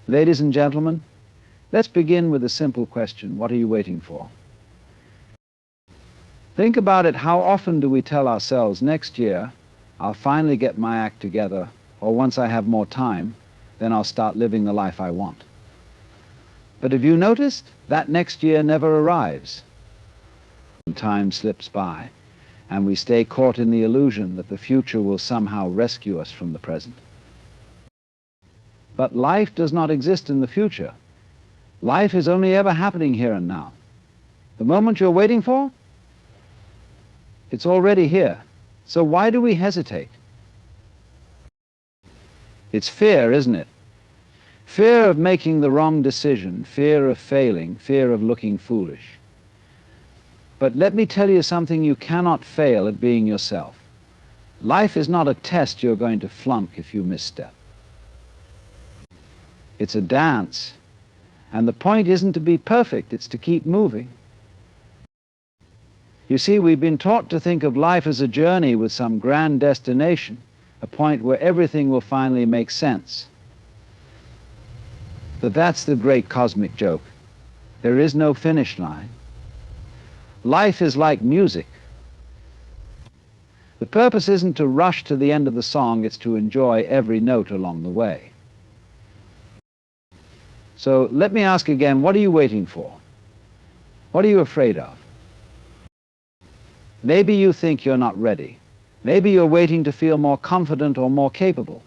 Ladies and gentlemen, let's begin with a simple question. What are you waiting for? Think about it. How often do we tell ourselves, next year, I'll finally get my act together, or once I have more time, then I'll start living the life I want? But have you noticed that next year never arrives? Time slips by, and we stay caught in the illusion that the future will somehow rescue us from the present. But life does not exist in the future. Life is only ever happening here and now. The moment you're waiting for, it's already here. So why do we hesitate? It's fear, isn't it? Fear of making the wrong decision, fear of failing, fear of looking foolish. But let me tell you something, you cannot fail at being yourself. Life is not a test you're going to flunk if you misstep. It's a dance, and the point isn't to be perfect, it's to keep moving. You see, we've been taught to think of life as a journey with some grand destination, a point where everything will finally make sense. But that's the great cosmic joke. There is no finish line. Life is like music. The purpose isn't to rush to the end of the song, it's to enjoy every note along the way. So let me ask again, what are you waiting for? What are you afraid of? Maybe you think you're not ready. Maybe you're waiting to feel more confident or more capable.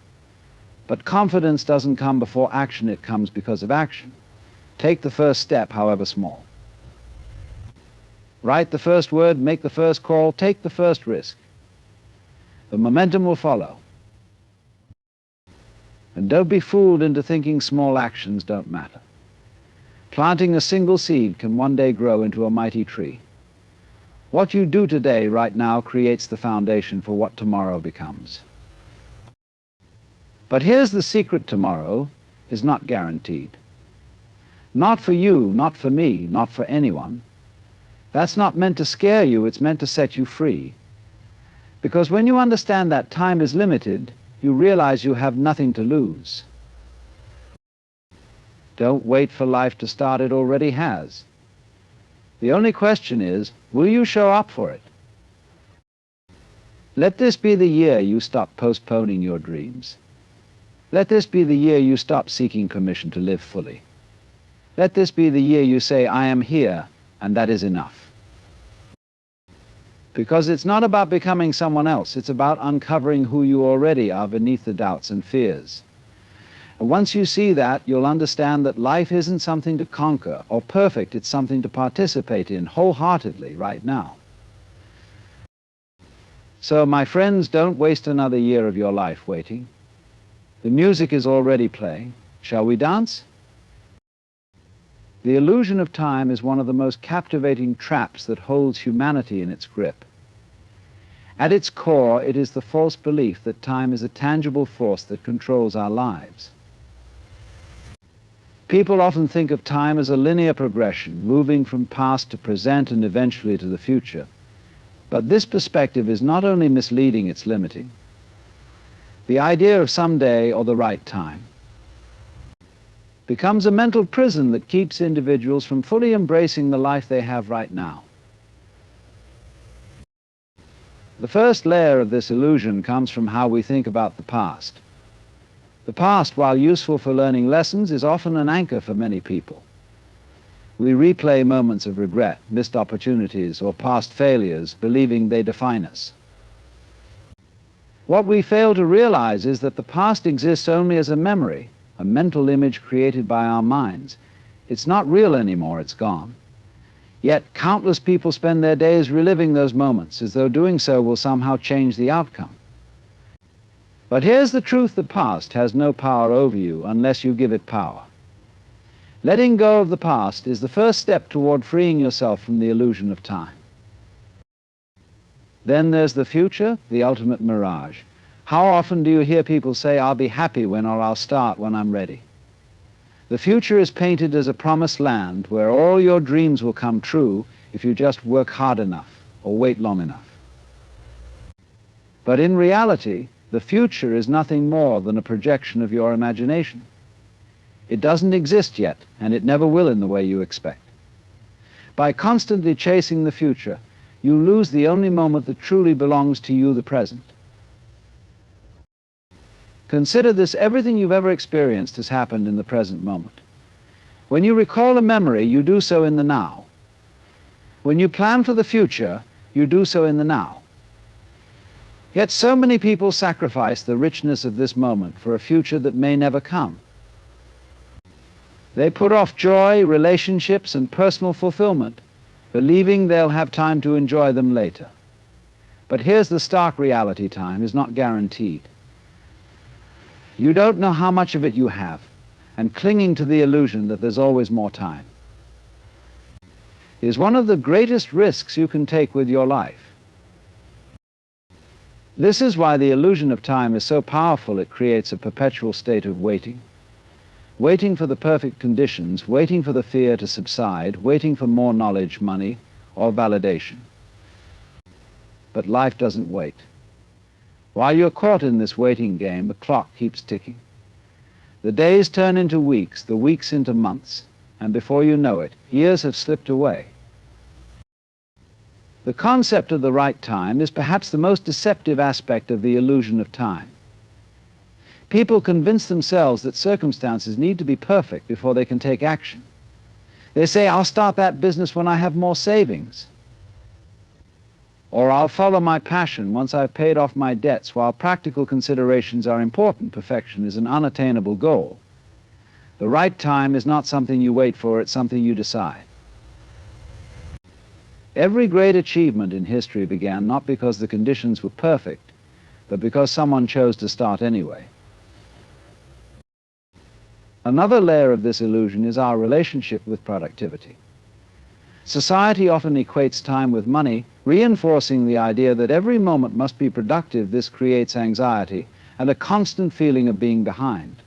But confidence doesn't come before action, it comes because of action. Take the first step, however small. Write the first word, make the first call, take the first risk. The momentum will follow. And don't be fooled into thinking small actions don't matter. Planting a single seed can one day grow into a mighty tree. What you do today, right now, creates the foundation for what tomorrow becomes. But here's the secret: tomorrow is not guaranteed. Not for you, not for me, not for anyone. That's not meant to scare you, it's meant to set you free. Because when you understand that time is limited, you realize you have nothing to lose. Don't wait for life to start, it already has. The only question is, will you show up for it? Let this be the year you stop postponing your dreams. Let this be the year you stop seeking permission to live fully. Let this be the year you say, I am here, and that is enough. Because it's not about becoming someone else, it's about uncovering who you already are beneath the doubts and fears. And once you see that, you'll understand that life isn't something to conquer or perfect, it's something to participate in wholeheartedly right now. So, my friends, don't waste another year of your life waiting. The music is already playing. Shall we dance? The illusion of time is one of the most captivating traps that holds humanity in its grip. At its core, it is the false belief that time is a tangible force that controls our lives. People often think of time as a linear progression, moving from past to present and eventually to the future. But this perspective is not only misleading, it's limiting. The idea of someday or the right time becomes a mental prison that keeps individuals from fully embracing the life they have right now. The first layer of this illusion comes from how we think about the past. The past, while useful for learning lessons, is often an anchor for many people. We replay moments of regret, missed opportunities, or past failures, believing they define us. What we fail to realize is that the past exists only as a memory, a mental image created by our minds. It's not real anymore, it's gone. Yet countless people spend their days reliving those moments, as though doing so will somehow change the outcome. But here's the truth: the past has no power over you unless you give it power. Letting go of the past is the first step toward freeing yourself from the illusion of time. Then there's the future, the ultimate mirage. How often do you hear people say, I'll be happy when, or I'll start when I'm ready? The future is painted as a promised land where all your dreams will come true if you just work hard enough or wait long enough. But in reality, the future is nothing more than a projection of your imagination. It doesn't exist yet, and it never will in the way you expect. By constantly chasing the future, you lose the only moment that truly belongs to you, the present. Consider this: everything you've ever experienced has happened in the present moment. When you recall a memory, you do so in the now. When you plan for the future, you do so in the now. Yet so many people sacrifice the richness of this moment for a future that may never come. They put off joy, relationships, and personal fulfillment, believing they'll have time to enjoy them later. But here's the stark reality: time is not guaranteed. You don't know how much of it you have, and clinging to the illusion that there's always more time is one of the greatest risks you can take with your life. This is why the illusion of time is so powerful. It creates a perpetual state of waiting. Waiting for the perfect conditions, waiting for the fear to subside, waiting for more knowledge, money, or validation. But life doesn't wait. While you're caught in this waiting game, the clock keeps ticking. The days turn into weeks, the weeks into months, and before you know it, years have slipped away. The concept of the right time is perhaps the most deceptive aspect of the illusion of time. People convince themselves that circumstances need to be perfect before they can take action. They say, "I'll start that business when I have more savings." Or, "I'll follow my passion once I've paid off my debts." While practical considerations are important, perfection is an unattainable goal. The right time is not something you wait for, it's something you decide. Every great achievement in history began not because the conditions were perfect, but because someone chose to start anyway. Another layer of this illusion is our relationship with productivity. Society often equates time with money, reinforcing the idea that every moment must be productive. This creates anxiety and a constant feeling of being behind.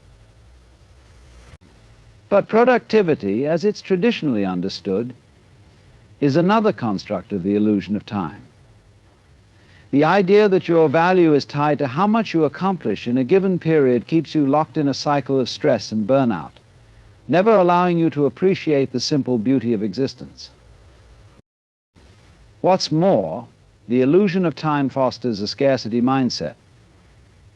But productivity, as it's traditionally understood, is another construct of the illusion of time. The idea that your value is tied to how much you accomplish in a given period keeps you locked in a cycle of stress and burnout, never allowing you to appreciate the simple beauty of existence. What's more, the illusion of time fosters a scarcity mindset.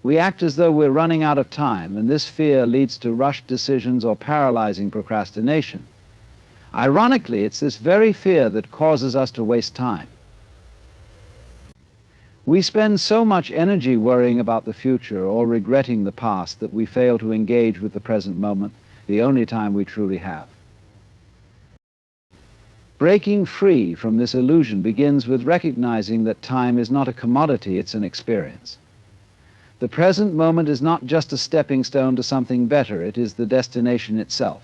We act as though we're running out of time, and this fear leads to rushed decisions or paralyzing procrastination. Ironically, it's this very fear that causes us to waste time. We spend so much energy worrying about the future or regretting the past that we fail to engage with the present moment, the only time we truly have. Breaking free from this illusion begins with recognizing that time is not a commodity, it's an experience. The present moment is not just a stepping stone to something better, it is the destination itself.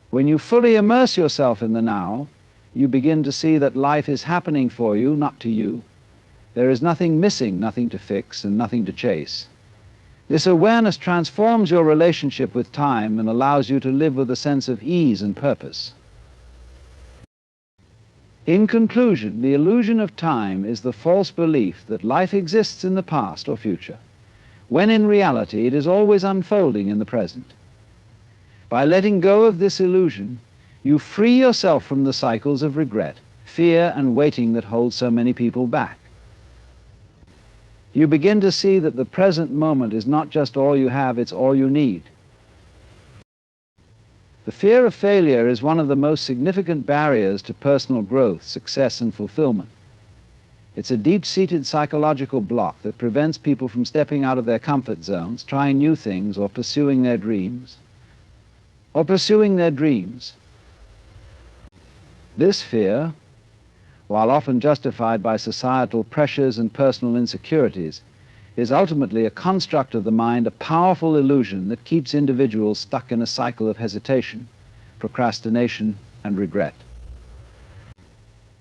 When you fully immerse yourself in the now, you begin to see that life is happening for you, not to you. There is nothing missing, nothing to fix, and nothing to chase. This awareness transforms your relationship with time and allows you to live with a sense of ease and purpose. In conclusion, the illusion of time is the false belief that life exists in the past or future, when in reality it is always unfolding in the present. By letting go of this illusion, you free yourself from the cycles of regret, fear, and waiting that hold so many people back. You begin to see that the present moment is not just all you have, it's all you need. The fear of failure is one of the most significant barriers to personal growth, success, and fulfillment. It's a deep-seated psychological block that prevents people from stepping out of their comfort zones, trying new things, or pursuing their dreams. This fear, while often justified by societal pressures and personal insecurities, is ultimately a construct of the mind, a powerful illusion that keeps individuals stuck in a cycle of hesitation, procrastination, and regret.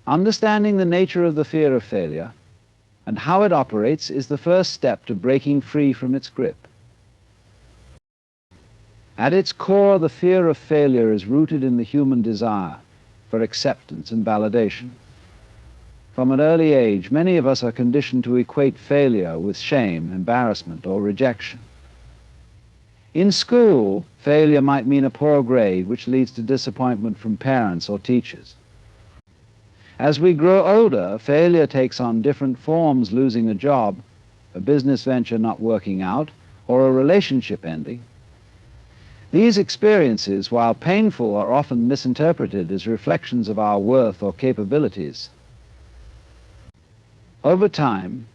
Understanding the nature of the fear of failure and how it operates is the first step to breaking free from its grip. At its core, the fear of failure is rooted in the human desire for acceptance and validation. From an early age, many of us are conditioned to equate failure with shame, embarrassment, or rejection. In school, failure might mean a poor grade, which leads to disappointment from parents or teachers. As we grow older, failure takes on different forms: losing a job, a business venture not working out, or a relationship ending. These experiences, while painful, are often misinterpreted as reflections of our worth or capabilities. Over time,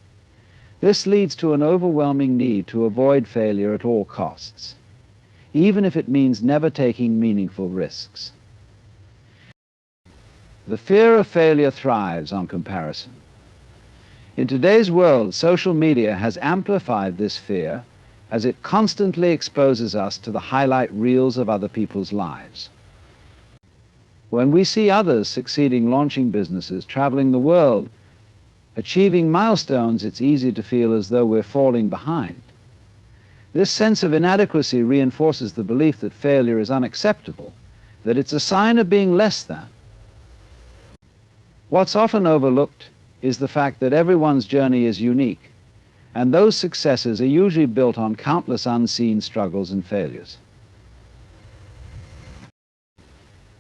this leads to an overwhelming need to avoid failure at all costs, even if it means never taking meaningful risks. The fear of failure thrives on comparison. In today's world, social media has amplified this fear as it constantly exposes us to the highlight reels of other people's lives. When we see others succeeding launching businesses, traveling the world, achieving milestones, it's easy to feel as though we're falling behind. This sense of inadequacy reinforces the belief that failure is unacceptable, that it's a sign of being less than. What's often overlooked is the fact that everyone's journey is unique, and those successes are usually built on countless unseen struggles and failures.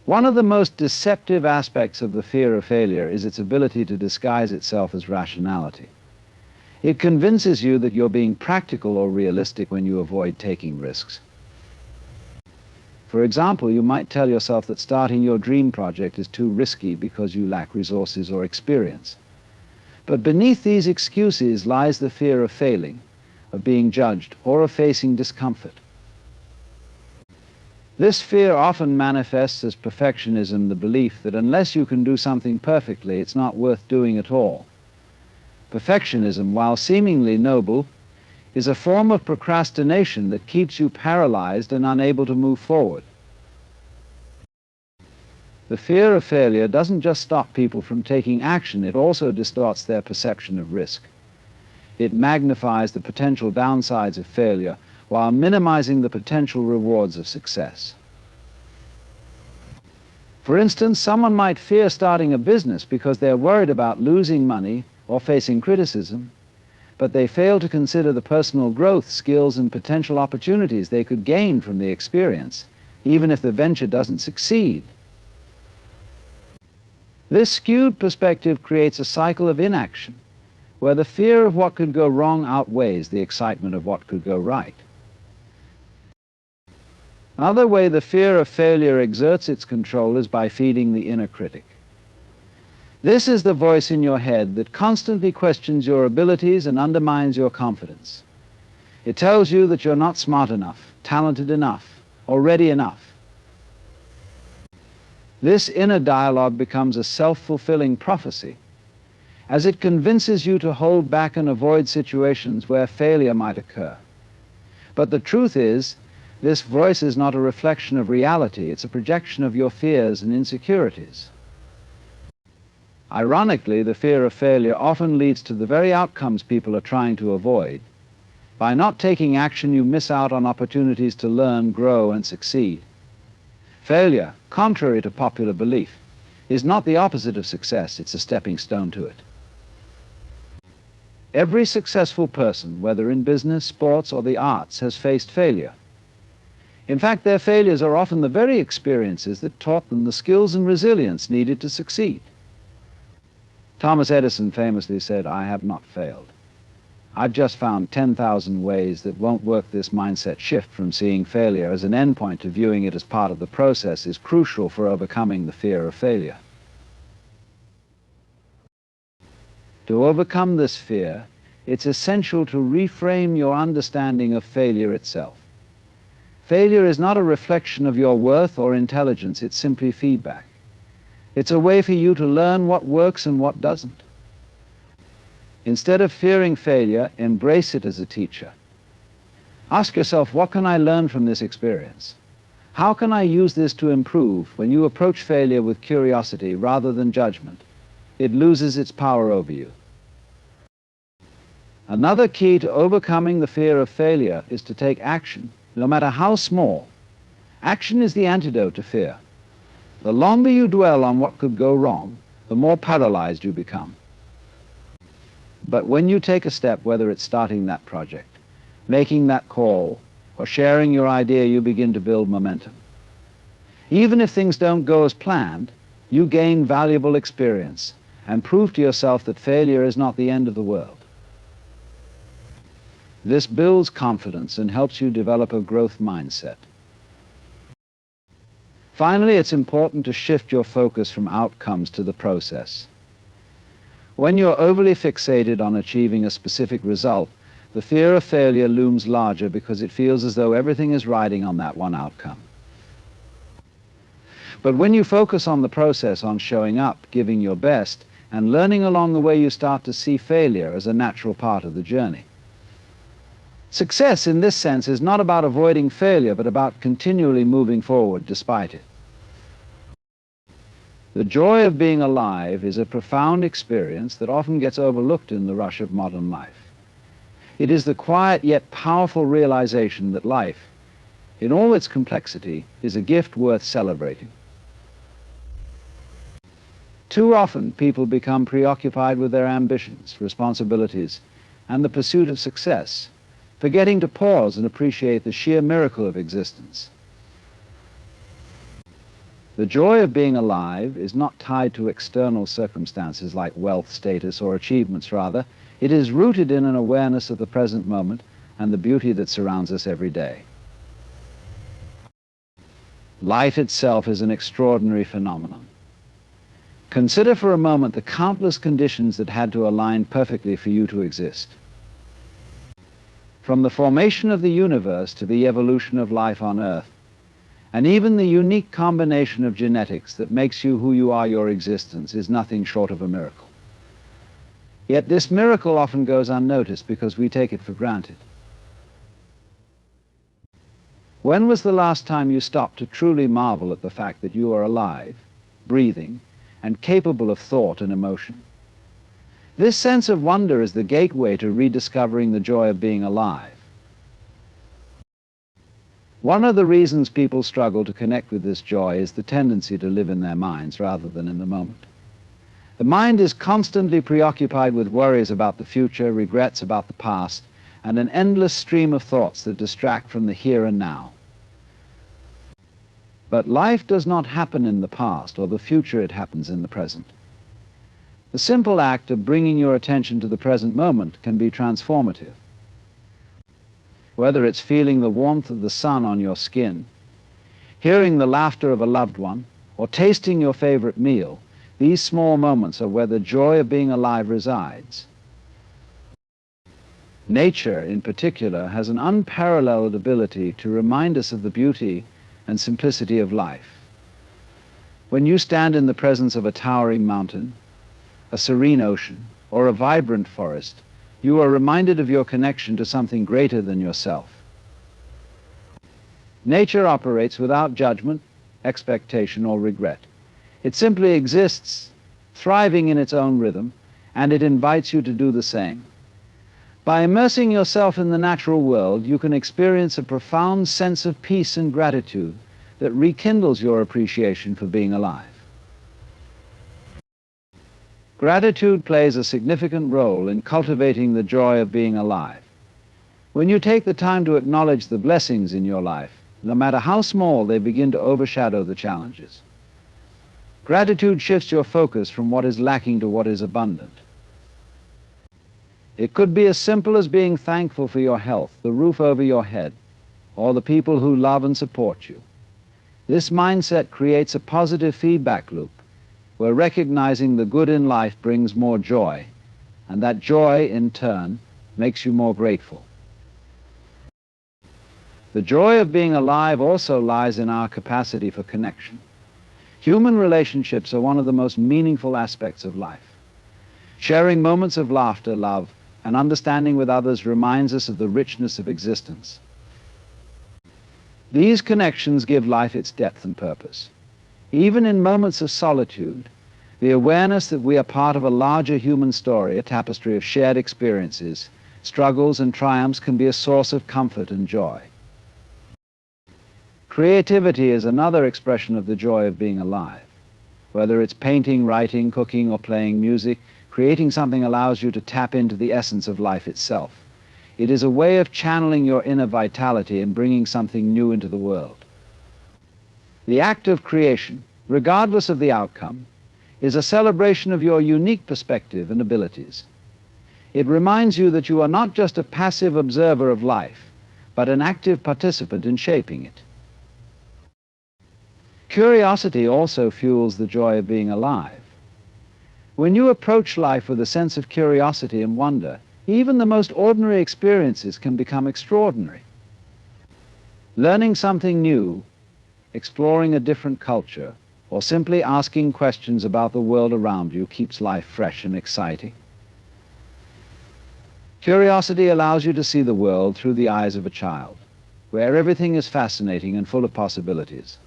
One of the most deceptive aspects of the fear of failure is its ability to disguise itself as rationality. It convinces you that you're being practical or realistic when you avoid taking risks. For example, you might tell yourself that starting your dream project is too risky because you lack resources or experience. But beneath these excuses lies the fear of failing, of being judged, or of facing discomfort. This fear often manifests as perfectionism, the belief that unless you can do something perfectly, it's not worth doing at all. Perfectionism, while seemingly noble, is a form of procrastination that keeps you paralyzed and unable to move forward. The fear of failure doesn't just stop people from taking action, it also distorts their perception of risk. It magnifies the potential downsides of failure while minimizing the potential rewards of success. For instance, someone might fear starting a business because they're worried about losing money or facing criticism, but they fail to consider the personal growth, skills, and potential opportunities they could gain from the experience, even if the venture doesn't succeed. This skewed perspective creates a cycle of inaction, where the fear of what could go wrong outweighs the excitement of what could go right. Another way the fear of failure exerts its control is by feeding the inner critic. This is the voice in your head that constantly questions your abilities and undermines your confidence. It tells you that you're not smart enough, talented enough, or ready enough. This inner dialogue becomes a self-fulfilling prophecy, as it convinces you to hold back and avoid situations where failure might occur. But the truth is, this voice is not a reflection of reality, it's a projection of your fears and insecurities. Ironically, the fear of failure often leads to the very outcomes people are trying to avoid. By not taking action, you miss out on opportunities to learn, grow, and succeed. Failure, contrary to popular belief, is not the opposite of success, it's a stepping stone to it. Every successful person, whether in business, sports, or the arts, has faced failure. In fact, their failures are often the very experiences that taught them the skills and resilience needed to succeed. Thomas Edison famously said, "I have not failed. I've just found 10,000 ways that won't work." This mindset shift from seeing failure as an endpoint to viewing it as part of the process is crucial for overcoming the fear of failure. To overcome this fear, it's essential to reframe your understanding of failure itself. Failure is not a reflection of your worth or intelligence, it's simply feedback. It's a way for you to learn what works and what doesn't. Instead of fearing failure, embrace it as a teacher. Ask yourself, what can I learn from this experience? How can I use this to improve? When you approach failure with curiosity rather than judgment, it loses its power over you. Another key to overcoming the fear of failure is to take action, no matter how small. Action is the antidote to fear. The longer you dwell on what could go wrong, the more paralyzed you become. But when you take a step, whether it's starting that project, making that call, or sharing your idea, you begin to build momentum. Even if things don't go as planned, you gain valuable experience and prove to yourself that failure is not the end of the world. This builds confidence and helps you develop a growth mindset. Finally, it's important to shift your focus from outcomes to the process. When you're overly fixated on achieving a specific result, the fear of failure looms larger because it feels as though everything is riding on that one outcome. But when you focus on the process, on showing up, giving your best, and learning along the way, you start to see failure as a natural part of the journey. Success in this sense is not about avoiding failure, but about continually moving forward despite it. The joy of being alive is a profound experience that often gets overlooked in the rush of modern life. It is the quiet yet powerful realization that life, in all its complexity, is a gift worth celebrating. Too often, people become preoccupied with their ambitions, responsibilities, and the pursuit of success, forgetting to pause and appreciate the sheer miracle of existence. The joy of being alive is not tied to external circumstances like wealth, status, or achievements. Rather, it is rooted in an awareness of the present moment and the beauty that surrounds us every day. Life itself is an extraordinary phenomenon. Consider for a moment the countless conditions that had to align perfectly for you to exist. From the formation of the universe to the evolution of life on Earth, and even the unique combination of genetics that makes you who you are, your existence is nothing short of a miracle. Yet this miracle often goes unnoticed because we take it for granted. When was the last time you stopped to truly marvel at the fact that you are alive, breathing, and capable of thought and emotion? This sense of wonder is the gateway to rediscovering the joy of being alive. One of the reasons people struggle to connect with this joy is the tendency to live in their minds rather than in the moment. The mind is constantly preoccupied with worries about the future, regrets about the past, and an endless stream of thoughts that distract from the here and now. But life does not happen in the past or the future, it happens in the present. The simple act of bringing your attention to the present moment can be transformative. Whether it's feeling the warmth of the sun on your skin, hearing the laughter of a loved one, or tasting your favorite meal, these small moments are where the joy of being alive resides. Nature, in particular, has an unparalleled ability to remind us of the beauty and simplicity of life. When you stand in the presence of a towering mountain, a serene ocean, or a vibrant forest, you are reminded of your connection to something greater than yourself. Nature operates without judgment, expectation, or regret. It simply exists, thriving in its own rhythm, and it invites you to do the same. By immersing yourself in the natural world, you can experience a profound sense of peace and gratitude that rekindles your appreciation for being alive. Gratitude plays a significant role in cultivating the joy of being alive. When you take the time to acknowledge the blessings in your life, no matter how small, they begin to overshadow the challenges. Gratitude shifts your focus from what is lacking to what is abundant. It could be as simple as being thankful for your health, the roof over your head, or the people who love and support you. This mindset creates a positive feedback loop, where recognizing the good in life brings more joy, and that joy, in turn, makes you more grateful. The joy of being alive also lies in our capacity for connection. Human relationships are one of the most meaningful aspects of life. Sharing moments of laughter, love, and understanding with others reminds us of the richness of existence. These connections give life its depth and purpose. Even in moments of solitude, the awareness that we are part of a larger human story, a tapestry of shared experiences, struggles, and triumphs, can be a source of comfort and joy. Creativity is another expression of the joy of being alive. Whether it's painting, writing, cooking, or playing music, creating something allows you to tap into the essence of life itself. It is a way of channeling your inner vitality and bringing something new into the world. The act of creation, regardless of the outcome, is a celebration of your unique perspective and abilities. It reminds you that you are not just a passive observer of life, but an active participant in shaping it. Curiosity also fuels the joy of being alive. When you approach life with a sense of curiosity and wonder, even the most ordinary experiences can become extraordinary. Learning something new, exploring a different culture, or simply asking questions about the world around you keeps life fresh and exciting. Curiosity allows you to see the world through the eyes of a child, where everything is fascinating and full of possibilities.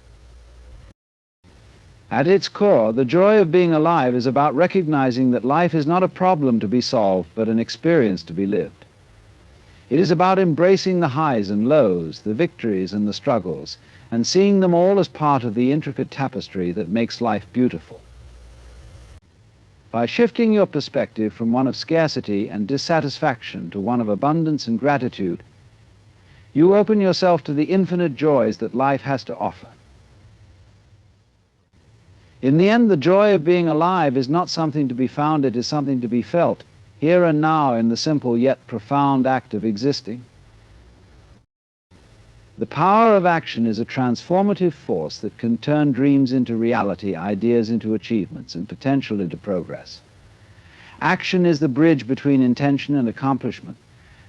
At its core, the joy of being alive is about recognizing that life is not a problem to be solved, but an experience to be lived. It is about embracing the highs and lows, the victories and the struggles, and seeing them all as part of the intricate tapestry that makes life beautiful. By shifting your perspective from one of scarcity and dissatisfaction to one of abundance and gratitude, you open yourself to the infinite joys that life has to offer. In the end, the joy of being alive is not something to be found, it is something to be felt, here and now, in the simple yet profound act of existing. The power of action is a transformative force that can turn dreams into reality, ideas into achievements, and potential into progress. Action is the bridge between intention and accomplishment,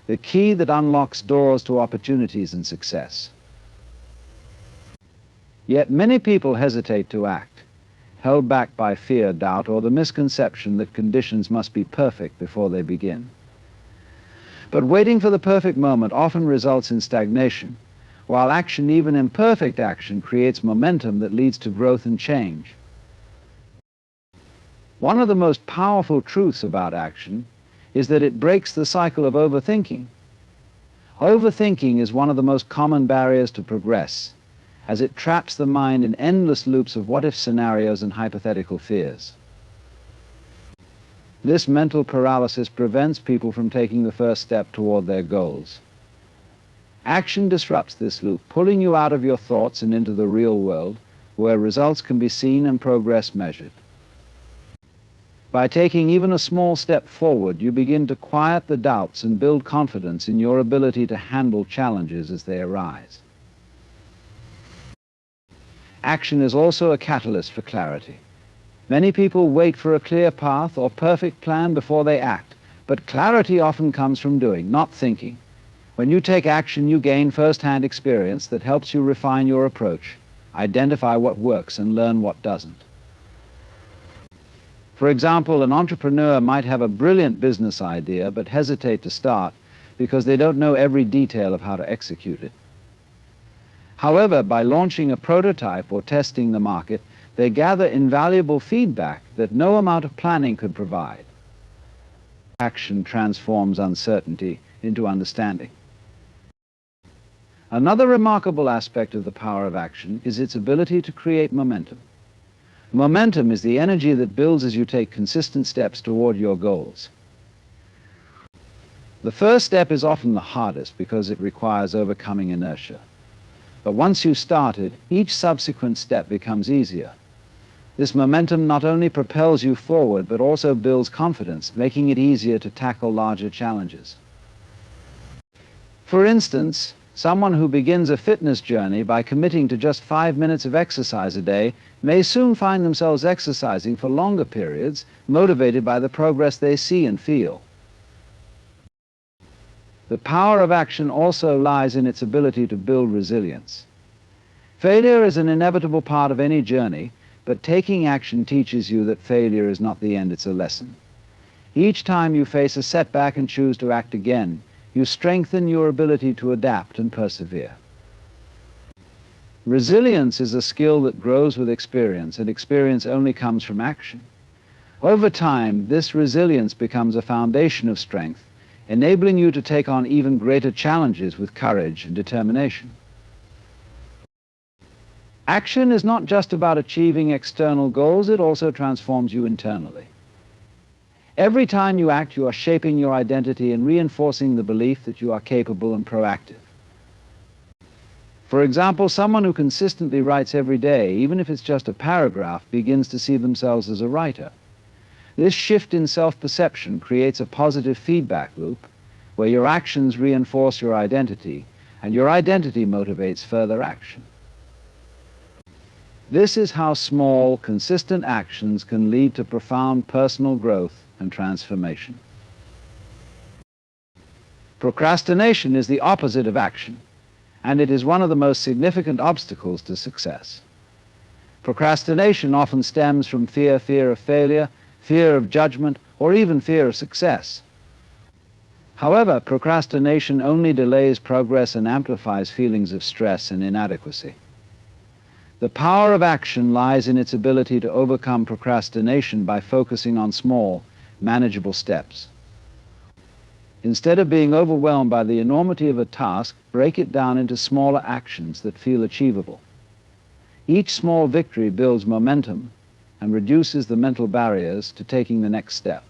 the key that unlocks doors to opportunities and success. Yet many people hesitate to act, held back by fear, doubt, or the misconception that conditions must be perfect before they begin. But waiting for the perfect moment often results in stagnation, while action, even imperfect action, creates momentum that leads to growth and change. One of the most powerful truths about action is that it breaks the cycle of overthinking. Overthinking is one of the most common barriers to progress, as it traps the mind in endless loops of what-if scenarios and hypothetical fears. This mental paralysis prevents people from taking the first step toward their goals. Action disrupts this loop, pulling you out of your thoughts and into the real world, where results can be seen and progress measured. By taking even a small step forward, you begin to quiet the doubts and build confidence in your ability to handle challenges as they arise. Action is also a catalyst for clarity. Many people wait for a clear path or perfect plan before they act, but clarity often comes from doing, not thinking. When you take action, you gain first-hand experience that helps you refine your approach, identify what works, and learn what doesn't. For example, an entrepreneur might have a brilliant business idea but hesitate to start because they don't know every detail of how to execute it. However, by launching a prototype or testing the market, they gather invaluable feedback that no amount of planning could provide. Action transforms uncertainty into understanding. Another remarkable aspect of the power of action is its ability to create momentum. Momentum is the energy that builds as you take consistent steps toward your goals. The first step is often the hardest because it requires overcoming inertia. But once you've started, each subsequent step becomes easier. This momentum not only propels you forward, but also builds confidence, making it easier to tackle larger challenges. For instance, someone who begins a fitness journey by committing to just 5 minutes of exercise a day may soon find themselves exercising for longer periods, motivated by the progress they see and feel. The power of action also lies in its ability to build resilience. Failure is an inevitable part of any journey, but taking action teaches you that failure is not the end, it's a lesson. Each time you face a setback and choose to act again, you strengthen your ability to adapt and persevere. Resilience is a skill that grows with experience, and experience only comes from action. Over time, this resilience becomes a foundation of strength, enabling you to take on even greater challenges with courage and determination. Action is not just about achieving external goals, it also transforms you internally. Every time you act, you are shaping your identity and reinforcing the belief that you are capable and proactive. For example, someone who consistently writes every day, even if it's just a paragraph, begins to see themselves as a writer. This shift in self-perception creates a positive feedback loop where your actions reinforce your identity and your identity motivates further action. This is how small, consistent actions can lead to profound personal growth and transformation. Procrastination is the opposite of action, and it is one of the most significant obstacles to success. Procrastination often stems from fear of failure, fear of judgment, or even fear of success. However, procrastination only delays progress and amplifies feelings of stress and inadequacy. The power of action lies in its ability to overcome procrastination by focusing on small, manageable steps. Instead of being overwhelmed by the enormity of a task, break it down into smaller actions that feel achievable. Each small victory builds momentum and reduces the mental barriers to taking the next step.